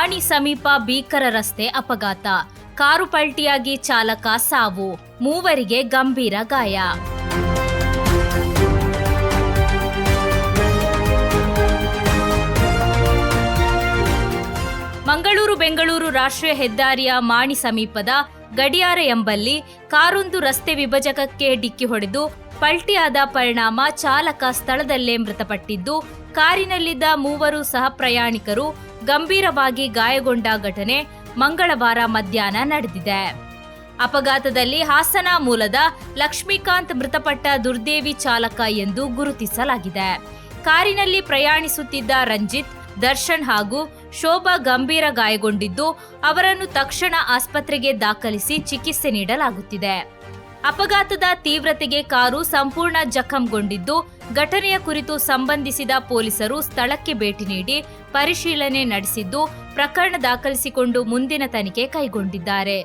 ಮಾಣಿ ಸಮೀಪ ಭೀಕರ ರಸ್ತೆ ಅಪಘಾತ. ಕಾರು ಪಲ್ಟಿಯಾಗಿ ಚಾಲಕ ಸಾವು, ಮೂವರಿಗೆ ಗಂಭೀರ ಗಾಯ. ಮಂಗಳೂರು ಬೆಂಗಳೂರು ರಾಷ್ಟ್ರೀಯ ಹೆದ್ದಾರಿಯ ಮಾಣಿ ಸಮೀಪದ ಗಡಿಯಾರ ಎಂಬಲ್ಲಿ ಕಾರೊಂದು ರಸ್ತೆ ವಿಭಜಕಕ್ಕೆ ಡಿಕ್ಕಿ ಹೊಡೆದು ಪಲ್ಟಿಯಾದ ಪರಿಣಾಮ ಚಾಲಕ ಸ್ಥಳದಲ್ಲೇ ಮೃತಪಟ್ಟಿದ್ದು, ಕಾರಿನಲ್ಲಿದ್ದ ಮೂವರು ಸಹ ಪ್ರಯಾಣಿಕರು ಗಂಭೀರವಾಗಿ ಗಾಯಗೊಂಡ ಘಟನೆ ಮಂಗಳವಾರ ಮಧ್ಯಾಹ್ನ ನಡೆದಿದೆ. ಅಪಘಾತದಲ್ಲಿ ಹಾಸನ ಮೂಲದ ಲಕ್ಷ್ಮೀಕಾಂತ್ ಮೃತಪಟ್ಟ ದುರ್ದೇವಿ ಚಾಲಕ ಎಂದು ಗುರುತಿಸಲಾಗಿದೆ. ಕಾರಿನಲ್ಲಿ ಪ್ರಯಾಣಿಸುತ್ತಿದ್ದ ರಂಜಿತ್, ದರ್ಶನ್ ಹಾಗೂ ಶೋಭಾ ಗಂಭೀರ ಗಾಯಗೊಂಡಿದ್ದು, ಅವರನ್ನು ತಕ್ಷಣ ಆಸ್ಪತ್ರೆಗೆ ದಾಖಲಿಸಿ ಚಿಕಿತ್ಸೆ ನೀಡಲಾಗುತ್ತಿದೆ. ಅಪಘಾತದ ತೀವ್ರತೆಗೆ ಕಾರು ಸಂಪೂರ್ಣ ಜಖಂಗೊಂಡಿದ್ದು, ಘಟನೆಯ ಕುರಿತು ಸಂಬಂಧಿಸಿದ ಪೊಲೀಸರು ಸ್ಥಳಕ್ಕೆ ಭೇಟಿ ನೀಡಿ ಪರಿಶೀಲನೆ ನಡೆಸಿದ್ದು, ಪ್ರಕರಣ ದಾಖಲಿಸಿಕೊಂಡು ಮುಂದಿನ ತನಿಖೆ ಕೈಗೊಂಡಿದ್ದಾರೆ.